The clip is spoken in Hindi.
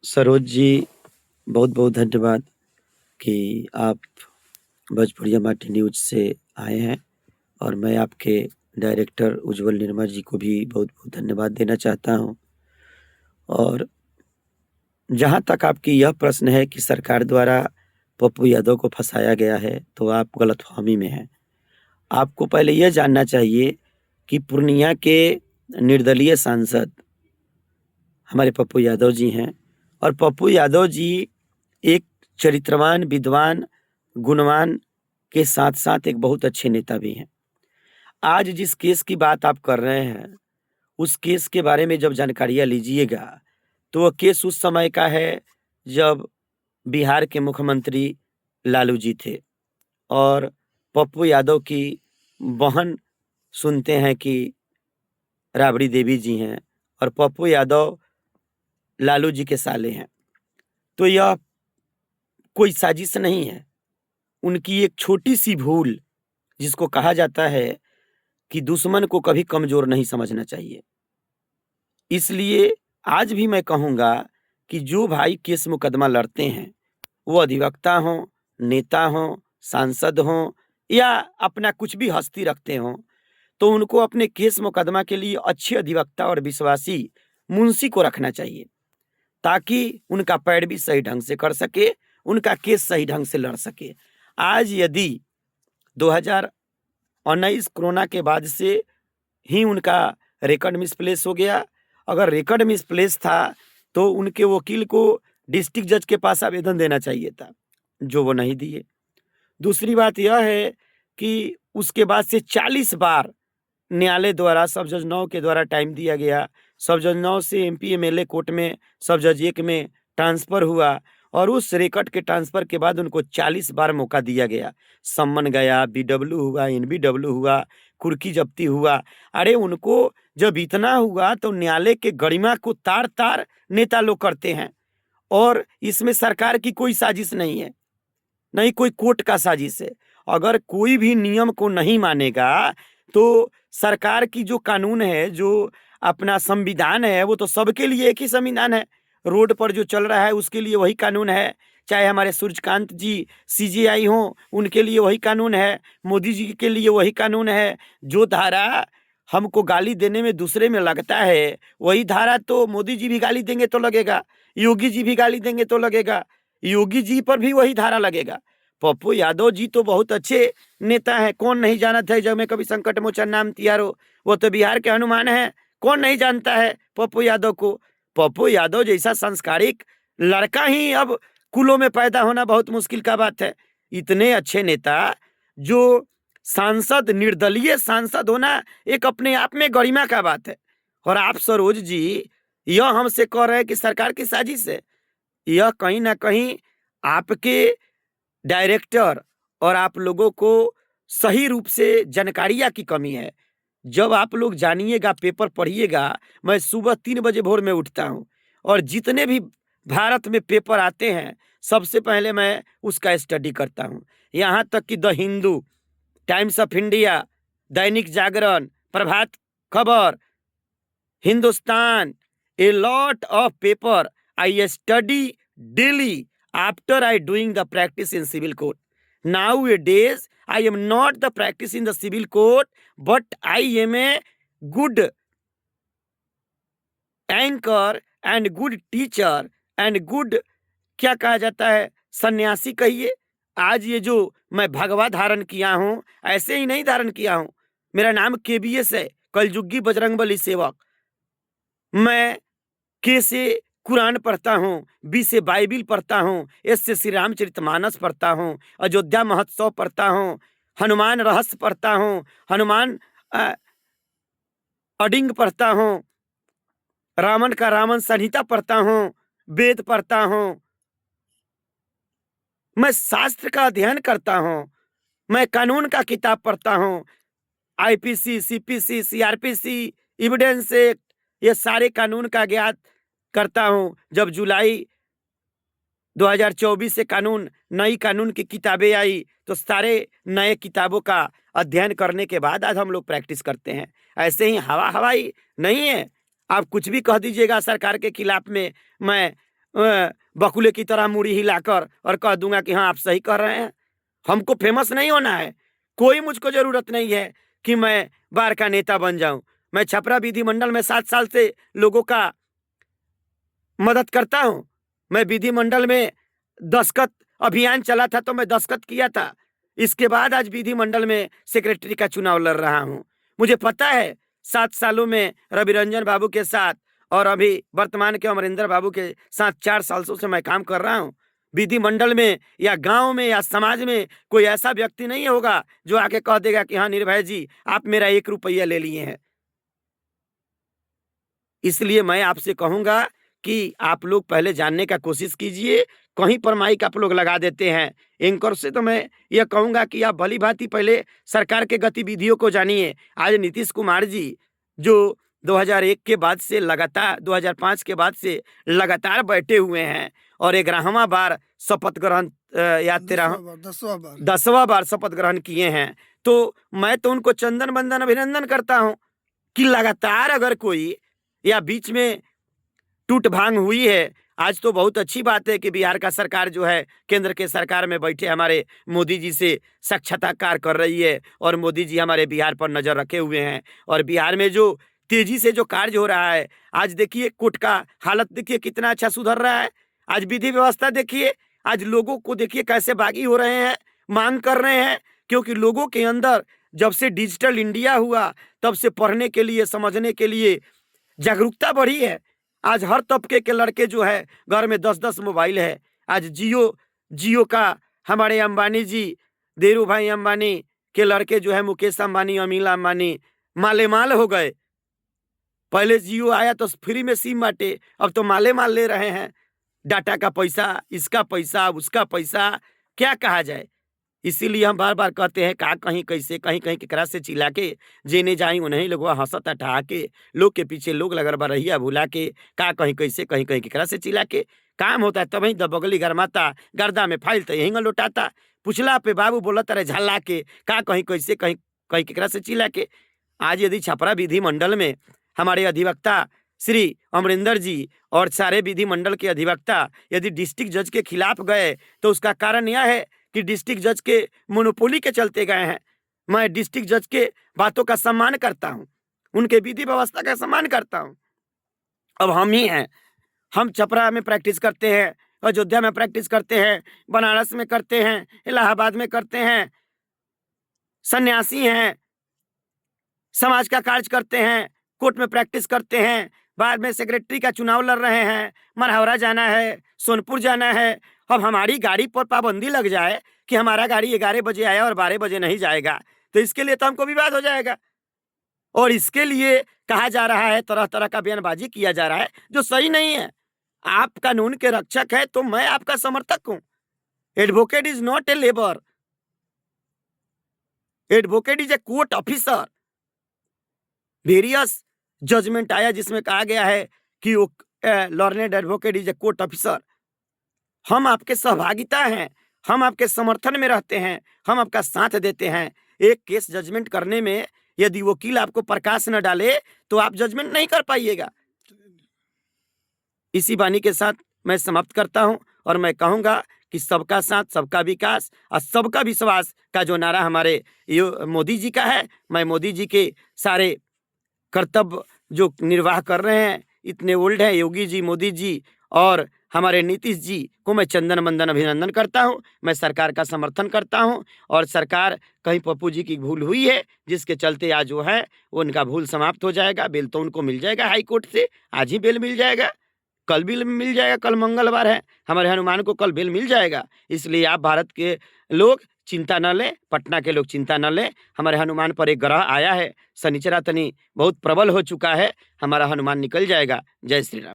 सरोज जी, बहुत बहुत धन्यवाद कि आप भोजपुरिया माटी न्यूज से आए हैं। और मैं आपके डायरेक्टर उज्जवल निर्मल जी को भी बहुत बहुत धन्यवाद देना चाहता हूं। और जहां तक आपकी यह प्रश्न है कि सरकार द्वारा पप्पू यादव को फंसाया गया है, तो आप गलतफहमी में हैं। आपको पहले यह जानना चाहिए कि पूर्णिया के निर्दलीय सांसद हमारे पप्पू यादव जी हैं। और पप्पू यादव जी एक चरित्रवान, विद्वान, गुणवान के साथ-साथ एक बहुत अच्छे नेता भी हैं। आज जिस केस की बात आप कर रहे हैं, उस केस के बारे में जब जानकारियाँ लीजिएगा, तो वो केस उस समय का है जब बिहार के मुख्यमंत्री लालू जी थे। और पप्पू यादव की बहन सुनते हैं कि राबड़ी देवी जी हैं, और पप्पू यादव लालू जी के साले हैं। तो यह कोई साजिश नहीं है। उनकी एक छोटी-सी भूल, जिसको कहा जाता है कि दुश्मन को कभी कमज़ोर नहीं समझना चाहिए। इसलिए आज भी मैं कहूँगा कि जो भाई केस मुकदमा लड़ते हैं, वो अधिवक्ता हों, नेता हों, सांसद हों या अपना कुछ भी हस्ती रखते हों, तो उनको अपने केस मुकदमा के लिए अच्छे अधिवक्ता और विश्वासी मुंशी को रखना चाहिए, ताकि उनका पैरवी सही ढंग से कर सके, उनका केस सही ढंग से लड़ सके। आज यदि 2019 कोरोना के बाद से ही उनका रिकॉर्ड मिसप्लेस हो गया। अगर रिकॉर्ड मिसप्लेस था, तो उनके वकील को डिस्ट्रिक्ट जज के पास आवेदन देना चाहिए था, जो वो नहीं दिए। दूसरी बात यह है कि उसके बाद से 40 बार न्यायालय द्वारा सब जज 9 के द्वारा टाइम दिया गया। सब जज 9 से एमपी एमएलए कोर्ट में सब जज 1 में ट्रांसफर हुआ, और उस रिकॉर्ड के ट्रांसफर के बाद उनको 40 बार मौका दिया गया। सम्मन गया, बीडब्ल्यू हुआ, एनबीडब्ल्यू हुआ, कुर्की जब्ती हुआ। अरे उनको जब इतना हुआ, तो न्यायालय के गरिमा को तार-तार नेता लोग करते हैं। और इसमें सरकार की कोई साजिश नहीं है, नहीं कोई कोर्ट का साजिश है। अगर कोई भी नियम को नहीं मानेगा, तो सरकार की जो कानून है, जो अपना संविधान है, वो तो सबके लिए एक ही संविधान है। रोड पर जो चल रहा है, उसके लिए वही कानून है। चाहे हमारे सूर्यकांत जी सीजेआई हों, उनके लिए वही कानून है। मोदी जी के लिए वही कानून है। जो धारा हमको गाली देने में दूसरे में लगता है, वही धारा तो मोदी जी भी गाली देंगे तो लगेगा, योगी जी भी गाली देंगे तो लगेगा, योगी जी पर भी वही धारा लगेगा। पप्पू यादव जी तो बहुत अच्छे नेता हैं, कौन नहीं जानता है। जब मैं कभी संकट मोचन नाम तिहारो, वो तो बिहार के हनुमान हैं, कौन नहीं जानता है पप्पू यादव को। पप्पू यादव जैसा संस्कारिक लड़का ही अब कुलों में पैदा होना बहुत मुश्किल का बात है। इतने अच्छे नेता, जो सांसद, निर्दलीय सांसद होना एक अपने आप में गरिमा का बात है। और आप सरोज जी यह हमसे कह रहे हैं कि सरकार की साजिश है। यह कहीं ना कहीं आपके डायरेक्टर और आप लोगों को सही रूप से जानकारियाँ की कमी है। जब आप लोग जानिएगा, पेपर पढ़िएगा। मैं सुबह 3 बजे भोर में उठता हूँ, और जितने भी भारत में पेपर आते हैं, सबसे पहले मैं उसका स्टडी करता हूँ। यहाँ तक कि the Hindu, times of India, Dainik Jagran, Prabhat Khabar, Hindustan, a lot of paper I study daily after I doing the practice in civil court. Nowadays, I am not the practice in the civil court, but I am a good anchor and good teacher and good, क्या कहा जाता है, सन्यासी कहिए। आज ये जो मैं भगवा धारण किया हूँ, ऐसे ही नहीं धारण किया हूँ। मेरा नाम केबीएस है, कलजुगी बजरंगबली सेवक। मैं के से कुरान पढ़ता हूँ, बी से बाइबिल पढ़ता हूँ, एस से श्री रामचरितमानस पढ़ता हूँ, अयोध्या महोत्सव पढ़ता हूँ, हनुमान रहस्य पढ़ता हूँ, हनुमान अडिंग पढ़ता हूँ, रावण का रावण संहिता पढ़ता हूँ, वेद पढ़ता हूँ। मैं शास्त्र का अध्ययन करता हूँ। मैं कानून का किताब पढ़ता हूँ। IPC, CPC, CrPC, evidence act, ये सारे कानून का ज्ञात करता हूँ। जब जुलाई 2024 से नई कानून की किताबें आई, तो सारे नए किताबों का अध्ययन करने के बाद आज हम लोग प्रैक्टिस करते हैं। ऐसे ही हवाई नहीं है। आप कुछ भी कह दीजिएगा सरकार के खिलाफ में, मैं बकुले की तरह मुड़ी हिलाकर और कह दूंगा कि हाँ आप सही कह रहे हैं। हमको फेमस नहीं होना है, कोई मुझको जरूरत नहीं है कि मैं बार का नेता बन जाऊं। मैं छपरा विधिमंडल में 7 साल से लोगों का मदद करता हूं। मैं विधिमंडल में दस्तखत अभियान चला था तो मैं दस्तखत किया था। इसके बाद आज विधिमंडल में सेक्रेटरी का चुनाव लड़ रहा हूं। मुझे पता है 7 सालों में रवि रंजन बाबू के साथ और अभी वर्तमान के अमरिंदर बाबू के साथ 4 सालों से मैं काम कर रहा हूं। विधिमंडल में या गांव में या समाज में कोई ऐसा व्यक्ति नहीं होगा जो आके कह देगा कि हाँ निर्भय जी आप मेरा 1 रुपया ले लिए हैं। इसलिए मैं आपसे कहूंगा कि आप लोग पहले जानने का कोशिश कीजिए। कहीं पर माइक आप लोग लगा देते हैं। एंकर से तो मैं यह कहूंगा कि आप भली भांति पहले सरकार के गतिविधियों को जानिए। आज नीतीश कुमार जी जो 2001 के बाद से लगातार 2005 के बाद से लगातार बैठे हुए हैं और 11वां बार शपथ ग्रहण या 10वां बार शपथ ग्रहण किए हैं, तो मैं तो उनको चंदन बंदन अभिनंदन करता हूं कि लगातार अगर कोई या बीच में टूट भांग हुई है। आज तो बहुत अच्छी बात है कि बिहार का सरकार जो है केंद्र के सरकार में बैठे हमारे मोदी जी से साक्षात्कार कर रही है और मोदी जी हमारे बिहार पर नजर रखे हुए हैं और बिहार में जो तेजी से जो कार्य हो रहा है, आज देखिए कोर्ट का हालत देखिए कितना अच्छा सुधर रहा है। आज विधि व्यवस्था देखिए, आज लोगों को देखिए कैसे बागी हो रहे हैं, मांग कर रहे हैं, क्योंकि लोगों के अंदर जब से डिजिटल इंडिया हुआ तब से पढ़ने के लिए समझने के लिए जागरूकता बढ़ी है। आज हर तबके के लड़के जो है घर में 10-10 मोबाइल है। आज जियो का हमारे अंबानी जी, धीरू भाई अंबानी के लड़के जो है मुकेश अंबानी, अनिल अंबानी माले माल हो गए। पहले जियो आया तो फ्री में सिम बांटे, अब तो माले माल ले रहे हैं। डाटा का पैसा, इसका पैसा, उसका पैसा, क्या कहा जाए। इसीलिए हम बार बार कहते हैं का कहीं कैसे कहीं कहीं केकरा से चिल्ला के जेने जाई उन्हें लोग हंसत ठहा के लोग के पीछे लोग लगल बरहिया भुला के का कहीं कैसे कहीं कहीं केकरा से चिल्ला के काम होता है। तब ही दबगली गरमाता गर्दा में फाइल तो यहीं लौटाता। पुछला पे बाबू बोलत रहे झल्ला के का कहीं कैसे कहीं कहीं केकरा से चिल्ला के। आज यदि छपरा विधिमंडल में हमारे अधिवक्ता श्री अमरिंदर जी और सारे विधिमंडल के अधिवक्ता यदि डिस्ट्रिक्ट जज के खिलाफ गए तो उसका कारण यह है कि डिस्ट्रिक्ट जज के मोनोपोली के चलते गए हैं। मैं डिस्ट्रिक्ट जज के बातों का सम्मान करता हूं, उनके विधि व्यवस्था का सम्मान करता हूं। अब हम ही हैं, हम छपरा में प्रैक्टिस करते हैं, अयोध्या में प्रैक्टिस करते हैं, बनारस में करते हैं, इलाहाबाद में करते हैं, सन्यासी हैं, समाज का कार्य करते हैं, कोर्ट में प्रैक्टिस करते हैं, बाद में सेक्रेटरी का चुनाव लड़ रहे हैं, मरहौरा जाना है, सोनपुर जाना है। अब हमारी गाड़ी पर पाबंदी लग जाए कि हमारा गाड़ी 11 बजे आया और 12 बजे नहीं जाएगा, तो इसके लिए तो हमको विवाद हो जाएगा। और इसके लिए कहा जा रहा है, तरह तरह का बयानबाजी किया जा रहा है जो सही नहीं है। आप कानून के रक्षक है तो मैं आपका समर्थक हूं। Advocate is not a labour, advocate is a court officer. Various judgement आया जिसमें कहा गया है कि वो learned advocate is a court officer. हम आपके सहभागिता हैं, हम आपके समर्थन में रहते हैं, हम आपका साथ देते हैं। एक केस जजमेंट करने में यदि वकील आपको प्रकाश न डाले तो आप जजमेंट नहीं कर पाइएगा। इसी वाणी के साथ मैं समाप्त करता हूं और मैं कहूंगा कि सबका साथ, सबका विकास और सबका विश्वास का जो नारा हमारे मोदी जी का है, मैं मोदी जी के सारे कर्तव्य जो निर्वाह कर रहे हैं, इतने ओल्ड हैं योगी जी, मोदी जी और हमारे नीतीश जी को मैं चंदन मंदन अभिनंदन करता हूं। मैं सरकार का समर्थन करता हूं और सरकार कहीं पप्पू जी की भूल हुई है जिसके चलते आज जो है वो उनका भूल समाप्त हो जाएगा। बेल तो उनको मिल जाएगा हाई कोर्ट से, आज ही बेल मिल जाएगा, कल भी मिल जाएगा, कल मंगलवार है, हमारे हनुमान को कल बेल मिल जाएगा। इसलिए आप भारत के लोग चिंता न लें, पटना के लोग चिंता न लें। हमारे हनुमान पर एक ग्रह आया है, शनिचरा तनी बहुत प्रबल हो चुका है, हमारा हनुमान निकल जाएगा। जय श्री राम।